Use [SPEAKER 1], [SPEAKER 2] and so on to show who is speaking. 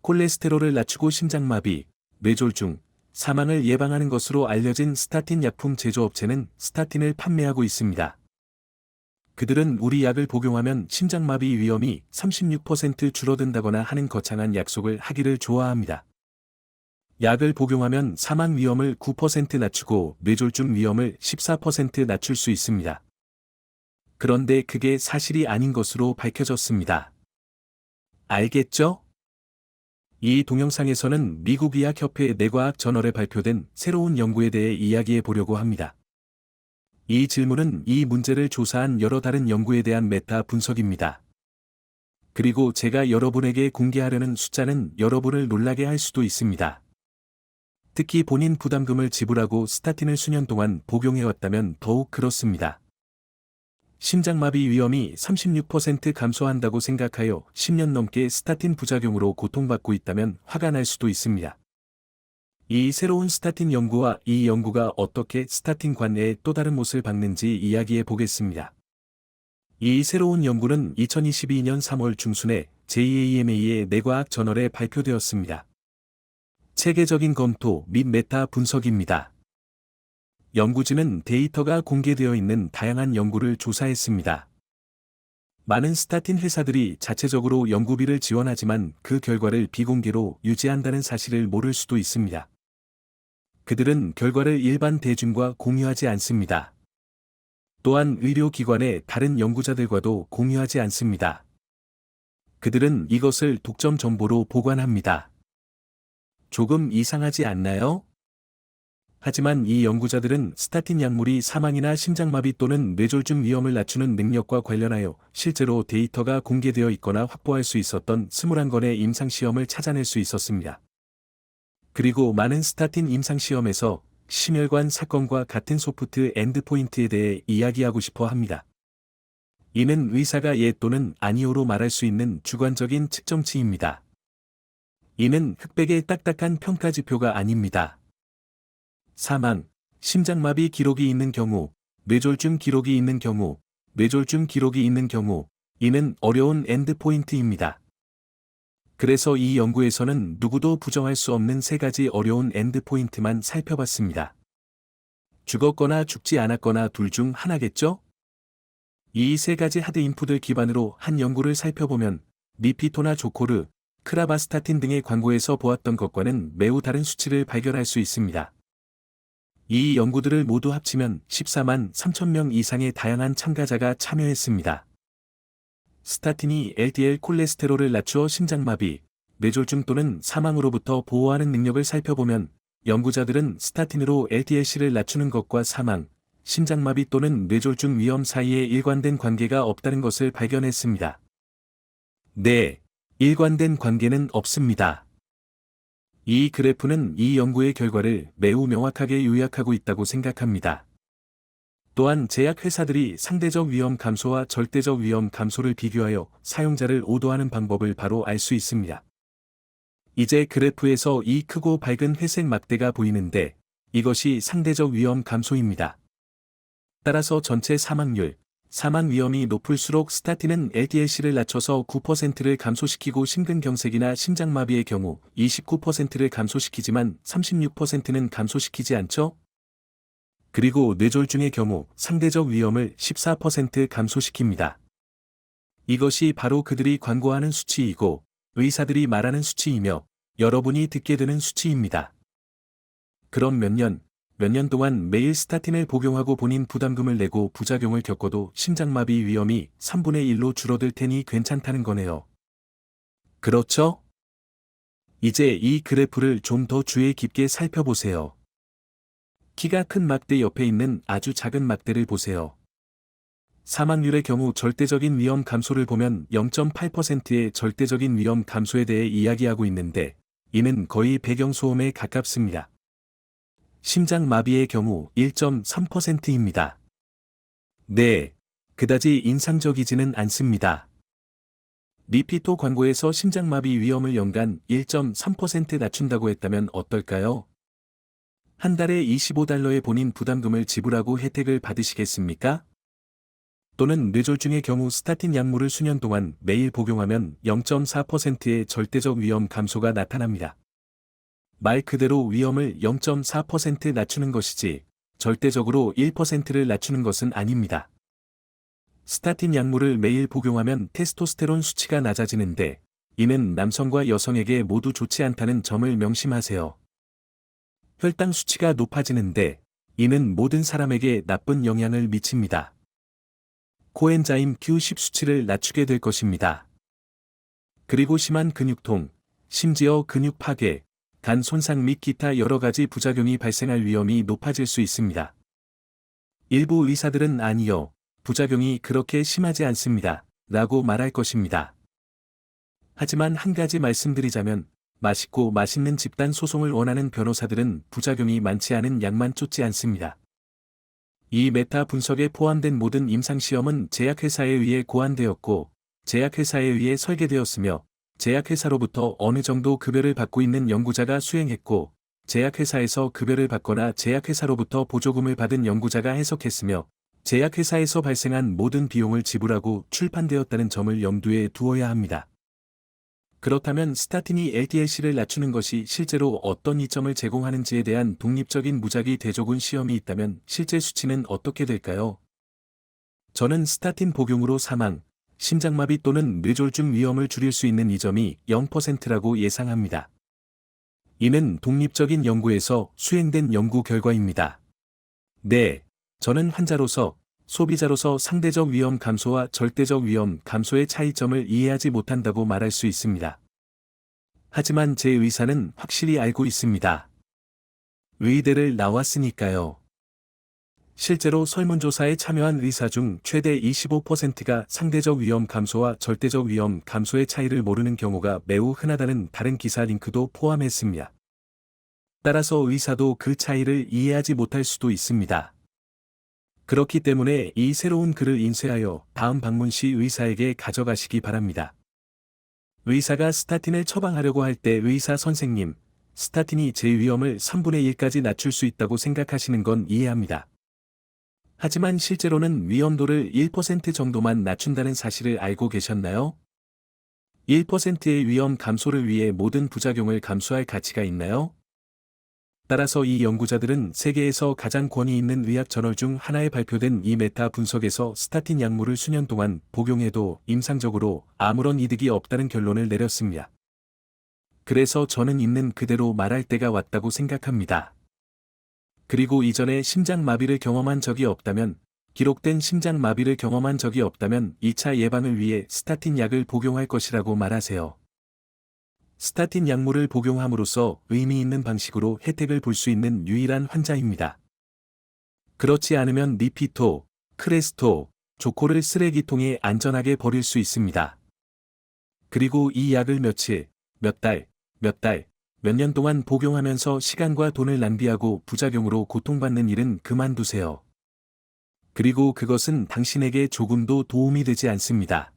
[SPEAKER 1] 콜레스테롤을 낮추고 심장마비, 뇌졸중, 사망을 예방하는 것으로 알려진 스타틴 약품 제조업체는 스타틴을 판매하고 있습니다. 그들은 우리 약을 복용하면 심장마비 위험이 36% 줄어든다거나 하는 거창한 약속을 하기를 좋아합니다. 약을 복용하면 사망 위험을 9% 낮추고 뇌졸중 위험을 14% 낮출 수 있습니다. 그런데 그게 사실이 아닌 것으로 밝혀졌습니다. 알겠죠? 이 동영상에서는 미국 의학협회 뇌과학 저널에 발표된 새로운 연구에 대해 이야기해 보려고 합니다. 이 질문은 이 문제를 조사한 여러 다른 연구에 대한 메타 분석입니다. 그리고 제가 여러분에게 공개하려는 숫자는 여러분을 놀라게 할 수도 있습니다. 특히 본인 부담금을 지불하고 스타틴을 수년 동안 복용해왔다면 더욱 그렇습니다. 심장마비 위험이 36% 감소한다고 생각하여 10년 넘게 스타틴 부작용으로 고통받고 있다면 화가 날 수도 있습니다. 이 새로운 스타틴 연구와 이 연구가 어떻게 스타틴 관내에 또 다른 못을 박는지 이야기해 보겠습니다. 이 새로운 연구는 2022년 3월 중순에 JAMA의 뇌과학 저널에 발표되었습니다. 체계적인 검토 및 메타 분석입니다. 연구진은 데이터가 공개되어 있는 다양한 연구를 조사했습니다. 많은 스타틴 회사들이 자체적으로 연구비를 지원하지만 그 결과를 비공개로 유지한다는 사실을 모를 수도 있습니다. 그들은 결과를 일반 대중과 공유하지 않습니다. 또한 의료기관의 다른 연구자들과도 공유하지 않습니다. 그들은 이것을 독점 정보로 보관합니다. 조금 이상하지 않나요? 하지만 이 연구자들은 스타틴 약물이 사망이나 심장마비 또는 뇌졸중 위험을 낮추는 능력과 관련하여 실제로 데이터가 공개되어 있거나 확보할 수 있었던 21건의 임상시험을 찾아낼 수 있었습니다. 그리고 많은 스타틴 임상시험에서 심혈관 사건과 같은 소프트 엔드포인트에 대해 이야기하고 싶어 합니다. 이는 의사가 예 또는 아니오로 말할 수 있는 주관적인 측정치입니다. 이는 흑백의 딱딱한 평가지표가 아닙니다. 사망, 심장마비 기록이 있는 경우, 뇌졸중 기록이 있는 경우, 뇌졸중 기록이 있는 경우, 이는 어려운 엔드포인트입니다. 그래서 이 연구에서는 누구도 부정할 수 없는 세 가지 어려운 엔드포인트만 살펴봤습니다. 죽었거나 죽지 않았거나 둘 중 하나겠죠? 이 세 가지 하드 인풋을 기반으로 한 연구를 살펴보면 리피토나 조코르, 크라바스타틴 등의 광고에서 보았던 것과는 매우 다른 수치를 발견할 수 있습니다. 이 연구들을 모두 합치면 14만 3천 명 이상의 다양한 참가자가 참여했습니다. 스타틴이 LDL 콜레스테롤을 낮추어 심장마비, 뇌졸중 또는 사망으로부터 보호하는 능력을 살펴보면 연구자들은 스타틴으로 LDLC를 낮추는 것과 사망, 심장마비 또는 뇌졸중 위험 사이에 일관된 관계가 없다는 것을 발견했습니다. 네, 일관된 관계는 없습니다. 이 그래프는 이 연구의 결과를 매우 명확하게 요약하고 있다고 생각합니다. 또한 제약회사들이 상대적 위험 감소와 절대적 위험 감소를 비교하여 사용자를 오도하는 방법을 바로 알 수 있습니다. 이제 그래프에서 이 크고 밝은 회색 막대가 보이는데 이것이 상대적 위험 감소입니다. 따라서 전체 사망률, 사망 위험이 높을수록 스타틴은 LDLC를 낮춰서 9%를 감소시키고 심근경색이나 심장마비의 경우 29%를 감소시키지만 36%는 감소시키지 않죠? 그리고 뇌졸중의 경우 상대적 위험을 14% 감소시킵니다. 이것이 바로 그들이 광고하는 수치이고 의사들이 말하는 수치이며 여러분이 듣게 되는 수치입니다. 그럼 몇 년 동안 매일 스타틴을 복용하고 본인 부담금을 내고 부작용을 겪어도 심장마비 위험이 3분의 1로 줄어들 테니 괜찮다는 거네요. 그렇죠? 이제 이 그래프를 좀 더 주의 깊게 살펴보세요. 키가 큰 막대 옆에 있는 아주 작은 막대를 보세요. 사망률의 경우 절대적인 위험 감소를 보면 0.8%의 절대적인 위험 감소에 대해 이야기하고 있는데 이는 거의 배경소음에 가깝습니다. 심장마비의 경우 1.3%입니다. 네, 그다지 인상적이지는 않습니다. 리피토 광고에서 심장마비 위험을 연간 1.3% 낮춘다고 했다면 어떨까요? 한 달에 $25의 본인 부담금을 지불하고 혜택을 받으시겠습니까? 또는 뇌졸중의 경우 스타틴 약물을 수년 동안 매일 복용하면 0.4%의 절대적 위험 감소가 나타납니다. 말 그대로 위험을 0.4% 낮추는 것이지 절대적으로 1%를 낮추는 것은 아닙니다. 스타틴 약물을 매일 복용하면 테스토스테론 수치가 낮아지는데 이는 남성과 여성에게 모두 좋지 않다는 점을 명심하세요. 혈당 수치가 높아지는데 이는 모든 사람에게 나쁜 영향을 미칩니다. 코엔자임 Q10 수치를 낮추게 될 것입니다. 그리고 심한 근육통, 심지어 근육 파괴, 간 손상 및 기타 여러 가지 부작용이 발생할 위험이 높아질 수 있습니다. 일부 의사들은 아니요, 부작용이 그렇게 심하지 않습니다. 라고 말할 것입니다. 하지만 한 가지 말씀드리자면, 맛있고 맛있는 집단 소송을 원하는 변호사들은 부작용이 많지 않은 약만 쫓지 않습니다. 이 메타 분석에 포함된 모든 임상시험은 제약회사에 의해 고안되었고, 제약회사에 의해 설계되었으며, 제약회사로부터 어느 정도 급여를 받고 있는 연구자가 수행했고, 제약회사에서 급여를 받거나 제약회사로부터 보조금을 받은 연구자가 해석했으며, 제약회사에서 발생한 모든 비용을 지불하고 출판되었다는 점을 염두에 두어야 합니다. 그렇다면 스타틴이 LDLC를 낮추는 것이 실제로 어떤 이점을 제공하는지에 대한 독립적인 무작위 대조군 시험이 있다면 실제 수치는 어떻게 될까요? 저는 스타틴 복용으로 사망, 심장마비 또는 뇌졸중 위험을 줄일 수 있는 이 점이 0%라고 예상합니다. 이는 독립적인 연구에서 수행된 연구 결과입니다. 네, 저는 환자로서, 소비자로서 상대적 위험 감소와 절대적 위험 감소의 차이점을 이해하지 못한다고 말할 수 있습니다. 하지만 제 의사는 확실히 알고 있습니다. 의대를 나왔으니까요. 실제로 설문조사에 참여한 의사 중 최대 25%가 상대적 위험 감소와 절대적 위험 감소의 차이를 모르는 경우가 매우 흔하다는 다른 기사 링크도 포함했습니다. 따라서 의사도 그 차이를 이해하지 못할 수도 있습니다. 그렇기 때문에 이 새로운 글을 인쇄하여 다음 방문 시 의사에게 가져가시기 바랍니다. 의사가 스타틴을 처방하려고 할 때 의사 선생님, 스타틴이 제 위험을 3분의 1까지 낮출 수 있다고 생각하시는 건 이해합니다. 하지만 실제로는 위험도를 1% 정도만 낮춘다는 사실을 알고 계셨나요? 1%의 위험 감소를 위해 모든 부작용을 감수할 가치가 있나요? 따라서 이 연구자들은 세계에서 가장 권위 있는 의학 저널 중 하나에 발표된 이 메타 분석에서 스타틴 약물을 수년 동안 복용해도 임상적으로 아무런 이득이 없다는 결론을 내렸습니다. 그래서 저는 있는 그대로 말할 때가 왔다고 생각합니다. 그리고 이전에 심장마비를 경험한 적이 없다면, 기록된 심장마비를 경험한 적이 없다면 2차 예방을 위해 스타틴 약을 복용할 것이라고 말하세요. 스타틴 약물을 복용함으로써 의미 있는 방식으로 혜택을 볼 수 있는 유일한 환자입니다. 그렇지 않으면 리피토, 크레스토, 조코를 쓰레기통에 안전하게 버릴 수 있습니다. 그리고 이 약을 며칠, 몇 달, 몇 년 동안 복용하면서 시간과 돈을 낭비하고 부작용으로 고통받는 일은 그만두세요. 그리고 그것은 당신에게 조금도 도움이 되지 않습니다.